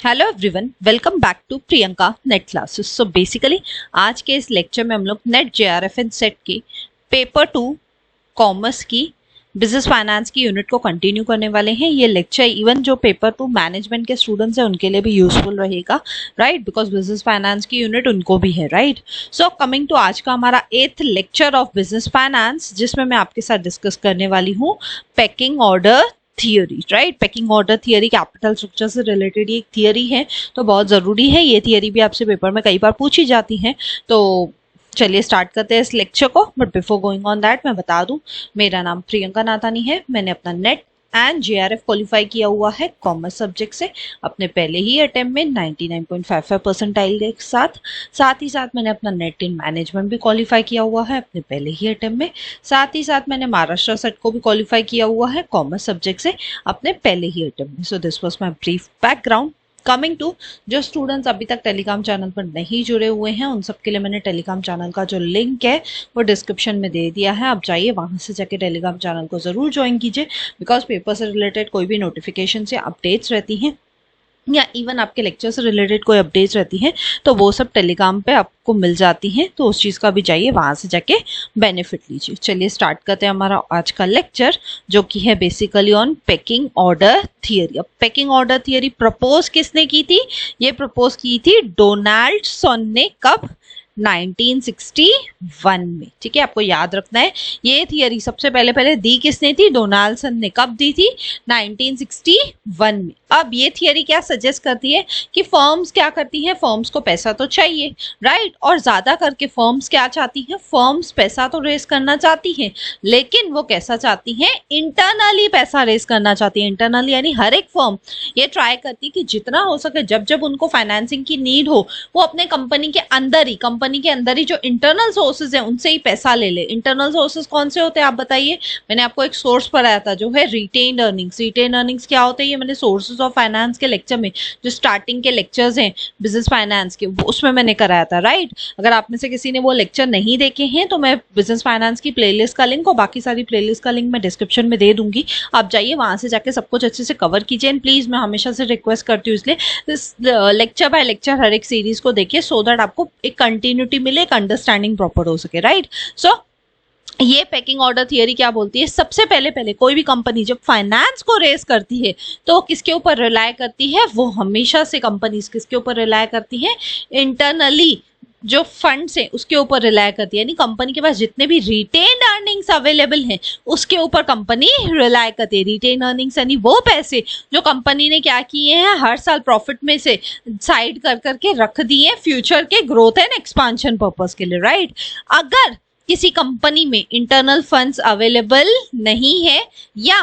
Hello everyone, welcome back to Priyanka NET classes. So basically आज के इस लेक्चर में हम लोग नेट जेआरएफ सेट की पेपर 2 कॉमर्स की बिजनेस फाइनेंस की यूनिट को कंटिन्यू करने वाले हैं। ये लेक्चर इवन जो पेपर 2 मैनेजमेंट के स्टूडेंट्स हैं उनके लिए भी यूजफुल रहेगा, राइट, बिकॉज बिजनेस फाइनेंस की यूनिट उनको भी है, राइट। सो कमिंग टू आज का हमारा 8th lecture of business finance, जिसमें मैं आपके साथ डिस्कस करने वाली हूँ packing order theory, right. Packing order theory capital structure से रिलेटेड एक थियोरी है, तो बहुत जरूरी है। ये थियोरी भी आपसे पेपर में कई बार पूछी जाती है। तो चलिए स्टार्ट करते हैं इस लेक्चर को। But before going on that मैं बता दूं, मेरा नाम प्रियंका नाथानी है। मैंने अपना नेट एंड जेआरएफ क्वालिफाई किया हुआ है कॉमर्स सब्जेक्ट से अपने पहले ही अटेम्प्ट में 99.55 परसेंटाइल के साथ ही साथ मैंने अपना नेट इन मैनेजमेंट भी क्वालिफाई किया हुआ है अपने पहले ही अटेम्प्ट में। साथ ही साथ मैंने महाराष्ट्र सेट को भी क्वालिफाई किया हुआ है कॉमर्स सब्जेक्ट से अपने पहले ही अटेम्प्ट में। So this was my brief background. Coming to जो स्टूडेंट्स अभी तक टेलीग्राम चैनल पर नहीं जुड़े हुए हैं, उन सब के लिए मैंने टेलीग्राम चैनल का जो लिंक है वो डिस्क्रिप्शन में दे दिया है। आप जाइए वहां से जाके टेलीग्राम चैनल को जरूर ज्वाइन कीजिए, बिकॉज पेपर से रिलेटेड कोई भी नोटिफिकेशन या अपडेट्स रहती हैं या इवन आपके लेक्चर से रिलेटेड कोई अपडेट्स रहती हैं तो वो सब टेलीग्राम पे आपको मिल जाती हैं। तो उस चीज़ का भी जाइए वहां से जाके बेनिफिट लीजिए। चलिए स्टार्ट करते हैं हमारा आज का लेक्चर, जो कि है basically on packing order theory. अब पैकिंग ऑर्डर थियरी प्रपोज किसने की थी? ये प्रपोज की थी डोनाल्डसन ने। कब? 1961 में, ठीक है। आपको याद रखना है ये थियरी सबसे पहले दी किसने थी? डोनाल्डसन ने। कब दी थी? 1961 में। अब ये थियरी क्या सजेस्ट करती है कि फर्म्स क्या करती हैं? फर्म्स को पैसा तो चाहिए, राइट, और ज्यादा करके फर्म्स क्या चाहती हैं? फर्म्स पैसा तो रेस करना चाहती हैं, लेकिन वो कैसा चाहती हैं? इंटरनली पैसा रेस करना चाहती है। इंटरनली यानी हर एक फर्म ये ट्राई करती है कि जितना हो सके जब जब उनको फाइनेंसिंग की नीड हो वो अपने कंपनी के अंदर ही जो इंटरनल सोर्सेज है उनसे ही पैसा ले ले। इंटरनल सोर्सेज कौन से होते हैं आप बताइए? मैंने आपको एक सोर्स पढ़ाया था जो है रिटेन्ड अर्निंग्स। रिटेन्ड अर्निंग्स क्या होते हैं? ये मैंने सोर्सेज ऑफ फाइनेंस के लेक्चर में, जो स्टार्टिंग के लेक्चर्स हैं बिजनेस फाइनेंस के, उसमें मैंने कराया था, राइट। अगर आप में से किसी ने वो लेक्चर नहीं देखे हैं तो मैं बिजनेस फाइनेंस की प्लेलिस्ट का लिंक और बाकी सारी प्लेलिस्ट का लिंक मैं डिस्क्रिप्शन में दे दूंगी। आप जाइए वहां से जाके सब कुछ अच्छे से कवर कीजिए। एंड प्लीज मैं हमेशा से रिक्वेस्ट करती हूँ इसलिए लेक्चर बाय लेक्चर हर एक सीरीज को देखिए, सो दैट आपको एक कंटिन्यूटी मिले, एक अंडरस्टैंडिंग प्रॉपर हो सके, राइट। सो ये पैकिंग ऑर्डर थियरी क्या बोलती है? सबसे पहले कोई भी कंपनी जब फाइनेंस को रेस करती है तो किसके ऊपर रिलाय करती है? वो हमेशा से कंपनीज किसके ऊपर रिलाय करती है? इंटरनली जो फंड्स है उसके ऊपर रिलाय करती है। यानी कंपनी के पास जितने भी रिटेन अर्निंग्स अवेलेबल हैं उसके ऊपर कंपनी रिलाय करती है। रिटेन अर्निंग्स यानी वो पैसे जो कंपनी ने क्या किए हैं, हर साल प्रॉफिट में से साइड कर करके रख दिए फ्यूचर के ग्रोथ एंड एक्सपांशन पर्पस के लिए, राइट। अगर किसी कंपनी में इंटरनल फंड्स अवेलेबल नहीं है या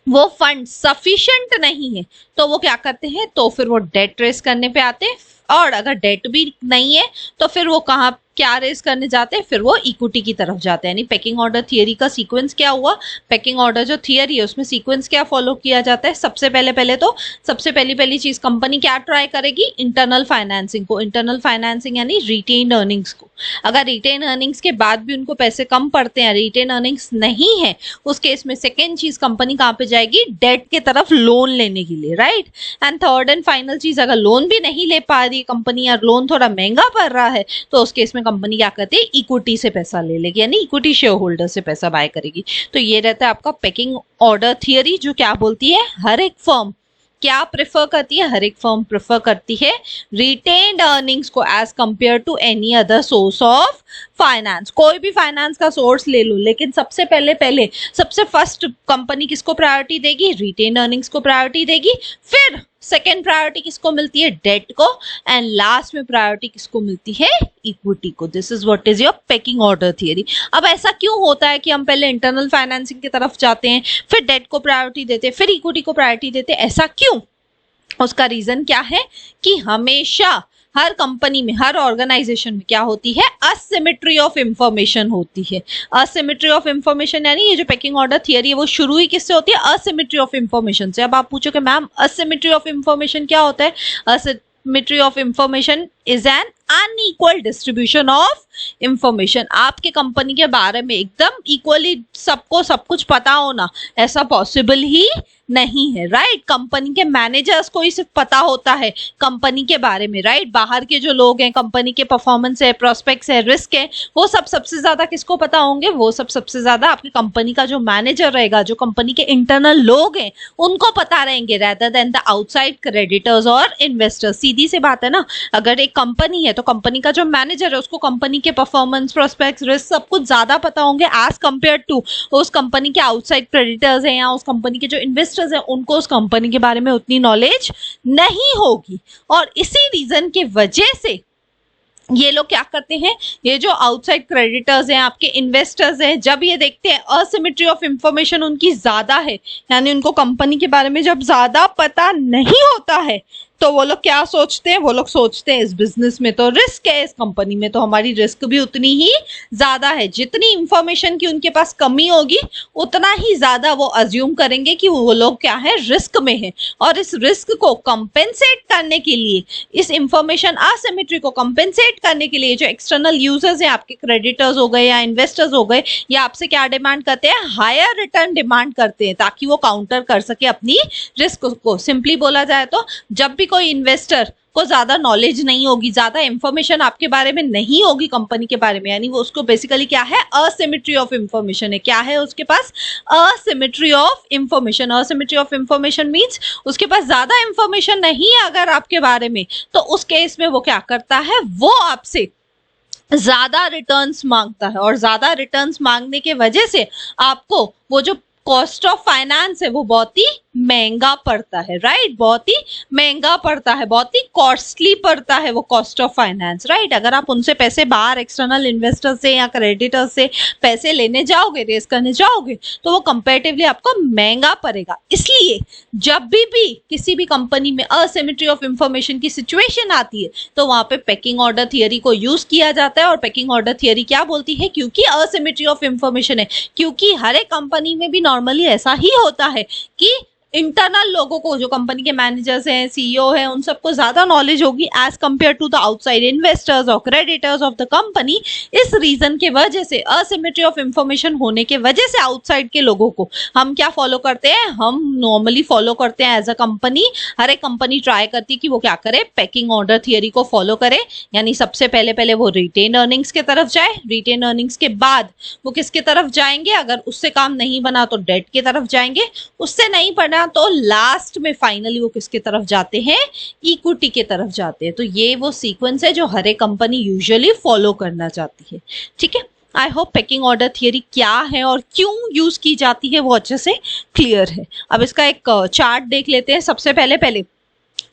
वो फंड सफिशिएंट नहीं है तो वो क्या करते हैं? तो फिर वो डेट रेस करने पे आते हैं। और अगर डेट भी नहीं है तो फिर वो कहाँ क्या रेस करने जाते हैं? फिर वो इक्विटी की तरफ जाते हैं। यानी पैकिंग ऑर्डर थियरी का सीक्वेंस क्या हुआ? पैकिंग ऑर्डर जो थियरी है उसमें सीक्वेंस क्या फॉलो किया जाता है? सबसे पहली चीज कंपनी क्या ट्राई करेगी? इंटरनल फाइनेंसिंग को। इंटरनल फाइनेंसिंग यानी रिटेन अर्निंग्स को। अगर रिटेन अर्निंग्स के बाद भी उनको पैसे कम पड़ते हैं, रिटेन अर्निंग्स नहीं है, उस केस में सेकेंड चीज कंपनी कहाँ पे जाएगी? डेट के तरफ लोन लेने के लिए, right. And third and final चीज, अगर लोन भी नहीं ले पा रही कंपनी या लोन थोड़ा महंगा पड़ रहा है तो उस केस में कंपनी क्या करती है? इक्विटी से पैसा ले लेगी, यानी इक्विटी शेयर होल्डर से पैसा बाय करेगी। तो ये रहता है आपका पैकिंग ऑर्डर थियरी, जो क्या बोलती है? हर एक फर्म क्या प्रेफर करती है? हर एक फर्म प्रेफर करती है रिटेन्ड अर्निंग्स को as compare to any other source of finance. कोई भी फाइनेंस का सोर्स ले लो, लेकिन सबसे फर्स्ट कंपनी किसको प्रायोरिटी देगी? रिटेन्ड अर्निंग्स को प्रायोरिटी देगी। फिर सेकेंड प्रायोरिटी किसको मिलती है? डेट को। एंड लास्ट में प्रायोरिटी किसको मिलती है? इक्विटी को। This is what is your packing order theory. अब ऐसा क्यों होता है कि हम पहले इंटरनल फाइनेंसिंग की तरफ जाते हैं, फिर डेट को प्रायोरिटी देते हैं, फिर इक्विटी को प्रायोरिटी देते हैं? ऐसा क्यों? उसका रीजन क्या है कि हमेशा हर कंपनी में, हर ऑर्गेनाइजेशन में क्या होती है? असिमेट्री ऑफ इंफॉर्मेशन होती है। असिमेट्री ऑफ इंफॉर्मेशन यानी ये जो पैकिंग ऑर्डर थियरी है वो शुरू ही किससे होती है? असिमेट्री ऑफ इंफॉर्मेशन से। अब आप पूछोगे मैम असिमेट्री ऑफ इंफॉर्मेशन क्या होता है? Asymmetry of information is an unequal distribution of information. आपके कंपनी के बारे में एकदम इक्वली सबको सब कुछ पता होना ऐसा पॉसिबल ही नहीं है, राइट। कंपनी के मैनेजर्स को ही सिर्फ पता होता है कंपनी के बारे में, राइट। बाहर के जो लोग हैं, कंपनी के परफॉर्मेंस है, प्रोस्पेक्ट्स है, रिस्क है, वो सब सबसे ज्यादा किसको पता होंगे? वो सब सबसे ज्यादा आपकी कंपनी का जो मैनेजर रहेगा, जो कंपनी के इंटरनल लोग हैं, उनको पता रहेंगे, rather than the outside creditors और इन्वेस्टर्स। सीधी सी बात है ना, अगर एक कंपनी है तो कंपनी का जो मैनेजर है उसको कंपनी के परफॉर्मेंस, प्रोस्पेक्ट्स, रिस्क सब कुछ ज्यादा पता होंगे एज कंपेयर टू उस कंपनी के आउटसाइड क्रेडिटर्स हैं या उस कंपनी के जो इन्वेस्टर्स हैं, उनको उस कंपनी के बारे में उतनी नॉलेज नहीं होगी। और इसी रीजन के वजह से ये लोग क्या करते हैं, ये जो आउटसाइड क्रेडिटर्स हैं, आपके इन्वेस्टर्स हैं, जब ये देखते हैं असिमेट्री ऑफ इंफॉर्मेशन उनकी ज्यादा है, यानी उनको कंपनी के बारे में जब ज्यादा पता नहीं होता है, तो वो लोग क्या सोचते हैं? वो लोग सोचते हैं इस बिजनेस में तो रिस्क है, इस कंपनी में तो हमारी रिस्क भी उतनी ही ज्यादा है। जितनी इंफॉर्मेशन की उनके पास कमी होगी उतना ही ज्यादा वो अज्यूम करेंगे कि वो लोग क्या है, रिस्क में है। और इस रिस्क को कंपेंसेट करने के लिए, इस इंफॉर्मेशन असिमेट्री को कंपेंसेट करने के लिए जो एक्सटर्नल यूजर्स हैं, आपके क्रेडिटर्स हो गए या इन्वेस्टर्स हो गए, या आपसे क्या डिमांड करते हैं? हायर रिटर्न डिमांड करते हैं, ताकि वो काउंटर कर सके अपनी रिस्क को। सिंपली बोला जाए तो जब भी कोई इन्वेस्टर को ज्यादा नॉलेज नहीं होगी, ज्यादा इंफॉर्मेशन आपके बारे में नहीं होगी कंपनी के बारे में, यानी वो उसको बेसिकली क्या है, असिमेट्री ऑफ इंफॉर्मेशन है। क्या है उसके पास? Asymmetry of information. Asymmetry of information means उसके पास ज्यादा इंफॉर्मेशन नहीं है अगर आपके बारे में, तो उस केस में वो क्या करता है, वो आपसे ज्यादा रिटर्न्स मांगता है। और ज्यादा रिटर्न्स मांगने के वजह से आपको वो जो कॉस्ट ऑफ फाइनेंस है वो बहुत ही महंगा पड़ता है, राइट। बहुत ही महंगा पड़ता है, बहुत ही कॉस्टली पड़ता है वो कॉस्ट ऑफ फाइनेंस, राइट। अगर आप उनसे पैसे बाहर एक्सटर्नल इन्वेस्टर से या क्रेडिटर से पैसे लेने जाओगे, रेस करने जाओगे, तो वो कंपैरेटिवली आपको महंगा पड़ेगा। इसलिए जब भी किसी भी कंपनी में असिमेट्री ऑफ इंफॉर्मेशन की सिचुएशन आती है, तो वहां पे पेकिंग ऑर्डर थियरी को यूज किया जाता है। और पेकिंग ऑर्डर थियरी क्या बोलती है? क्योंकि असिमेट्री ऑफ इंफॉर्मेशन है, क्योंकि हर एक कंपनी में भी नॉर्मली ऐसा ही होता है कि इंटरनल लोगों को, जो कंपनी के मैनेजर्स हैं, सीईओ हैं, उन सबको ज्यादा नॉलेज होगी as compare to the outside investors और क्रेडिटर्स ऑफ द कंपनी। इस रीजन के वजह से, असिमेट्री ऑफ इंफॉर्मेशन होने के वजह से आउटसाइड के लोगों को हम क्या फॉलो करते हैं? हम नॉर्मली फॉलो करते हैं एज अ कंपनी, हर एक कंपनी ट्राई करती है कि वो क्या करे, पेकिंग ऑर्डर थियरी को फॉलो करे। यानी सबसे पहले वो रिटेन अर्निंग्स के तरफ जाए, रिटेन अर्निंग्स के बाद वो किसके तरफ जाएंगे? अगर उससे काम नहीं बना तो डेट की तरफ जाएंगे, उससे नहीं बना तो लास्ट में फाइनली वो किसके तरफ जाते हैं? इक्विटी के तरफ जाते हैं। तो ये वो सीक्वेंस है जो हर एक कंपनी यूजुअली फॉलो करना चाहती है, ठीक है। I hope packing order theory क्या है और क्यों यूज की जाती है वो अच्छे से क्लियर है। अब इसका एक चार्ट देख लेते हैं। सबसे पहले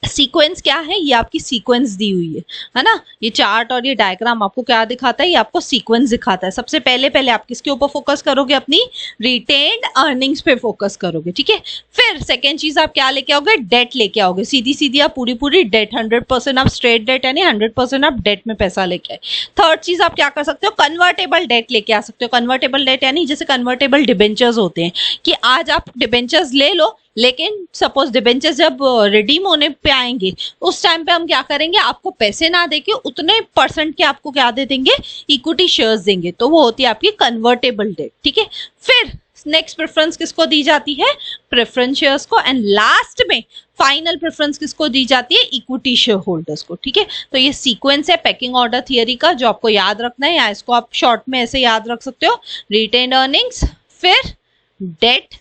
सीक्वेंस क्या है? ये आपकी सीक्वेंस दी हुई है ना। ये चार्ट और ये डायग्राम आपको क्या दिखाता है? ये आपको सीक्वेंस दिखाता है। सबसे पहले आप किसके ऊपर फोकस करोगे? अपनी रिटेन्ड अर्निंग्स पे फोकस करोगे, ठीक है। फिर सेकेंड चीज आप क्या लेके आओगे? डेट लेके आओगे। सीधी आप पूरी डेट, 100% आप स्ट्रेट डेट, यानी 100% आप डेट में पैसा लेके आए। थर्ड चीज आप क्या कर सकते हो? कन्वर्टेबल डेट लेके आ सकते हो। कन्वर्टेबल डेट यानी जैसे कन्वर्टेबल डिबेंचर्स होते हैं कि आज आप डिबेंचर्स ले लो, लेकिन सपोज डिबेंचर्स जब रिडीम होने पे आएंगे उस टाइम पे हम क्या करेंगे? आपको पैसे ना देके उतने परसेंट के आपको क्या दे देंगे? इक्विटी शेयर्स देंगे। तो वो होती है आपकी कन्वर्टेबल डेट, ठीक है। फिर नेक्स्ट प्रेफरेंस किसको दी जाती है? प्रेफरेंस शेयर्स को। एंड लास्ट में फाइनल प्रेफरेंस किसको दी जाती है? इक्विटी शेयर होल्डर्स को, ठीक है। तो ये सीक्वेंस है पेकिंग ऑर्डर थियरी का जो आपको याद रखना है, या इसको आप शॉर्ट में ऐसे याद रख सकते हो, रिटेन्ड अर्निंग्स, फिर डेट,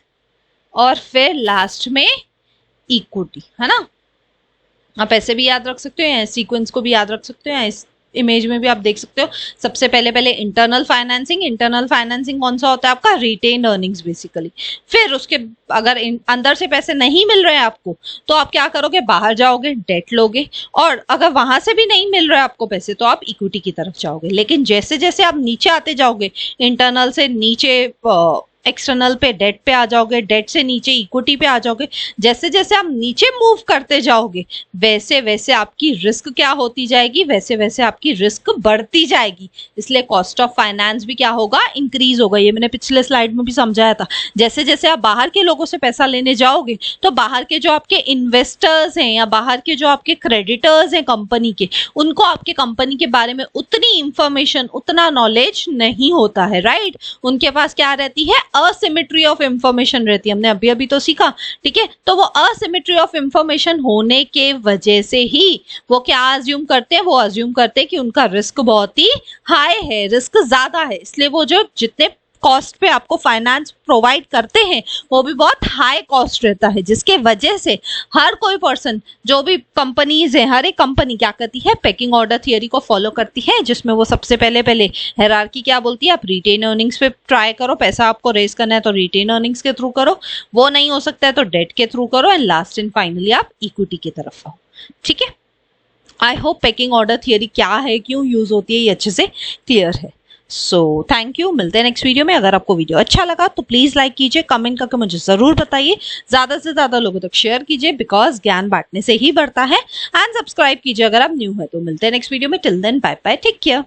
और फिर लास्ट में इक्विटी, है ना। आप ऐसे भी याद रख सकते हो या सीक्वेंस को भी याद रख सकते हो, या इस इमेज में भी आप देख सकते हो। सबसे पहले इंटरनल फाइनेंसिंग। इंटरनल फाइनेंसिंग कौन सा होता है? आपका रिटेन्ड अर्निंग्स बेसिकली। फिर उसके अगर अंदर से पैसे नहीं मिल रहे हैं आपको, तो आप क्या करोगे? बाहर जाओगे, डेट लोगे, और अगर वहां से भी नहीं मिल रहे आपको पैसे तो आप इक्विटी की तरफ जाओगे। लेकिन जैसे जैसे आप नीचे आते जाओगे, इंटरनल से नीचे एक्सटर्नल पे डेट पे आ जाओगे, डेट से नीचे इक्विटी पे आ जाओगे। जैसे जैसे आप नीचे मूव करते जाओगे वैसे वैसे आपकी रिस्क क्या होती जाएगी, वैसे वैसे आपकी रिस्क बढ़ती जाएगी। इसलिए कॉस्ट ऑफ फाइनेंस भी क्या होगा, इंक्रीज होगा। ये मैंने पिछले स्लाइड में भी समझाया था। जैसे जैसे आप बाहर के लोगों से पैसा लेने जाओगे तो बाहर के जो आपके इन्वेस्टर्स हैं या बाहर के जो आपके क्रेडिटर्स हैं कंपनी के, उनको आपके कंपनी के बारे में उतनी इंफॉर्मेशन, उतना नॉलेज नहीं होता है, राइट। उनके पास क्या रहती है, असिमेट्री ऑफ इंफॉर्मेशन रहती है। हमने अभी अभी तो सीखा, ठीक है। तो वो असिमेट्री ऑफ इंफॉर्मेशन होने के वजह से ही वो क्या अज्यूम करते हैं, वो अज्यूम करते हैं कि उनका रिस्क बहुत ही हाई है, रिस्क ज्यादा है। इसलिए वो जो जितने कॉस्ट पे आपको फाइनेंस प्रोवाइड करते हैं वो भी बहुत हाई कॉस्ट रहता है, जिसके वजह से हर कोई पर्सन, जो भी कंपनीज है, हर एक कंपनी क्या करती है, पेकिंग ऑर्डर थियरी को फॉलो करती है, जिसमें वो सबसे पहले हायरार्की क्या बोलती है, आप रिटेन अर्निंग्स पे ट्राई करो। पैसा आपको रेज करना है तो रिटेन अर्निंग्स के थ्रू करो, वो नहीं हो सकता है तो डेट के थ्रू करो, एंड लास्ट एंड फाइनली आप इक्विटी की तरफ आओ, ठीक है। I hope packing order theory क्या है, क्यों यूज होती है, ये अच्छे से क्लियर है। सो थैंक यू, मिलते हैं नेक्स्ट वीडियो में। अगर आपको वीडियो अच्छा लगा तो प्लीज लाइक कीजिए, कमेंट करके मुझे जरूर बताइए, ज्यादा से ज्यादा लोगों तक शेयर कीजिए, बिकॉज ज्ञान बांटने से ही बढ़ता है। एंड सब्सक्राइब कीजिए अगर आप न्यू है। तो मिलते हैं नेक्स्ट वीडियो में। Till then bye bye, take care.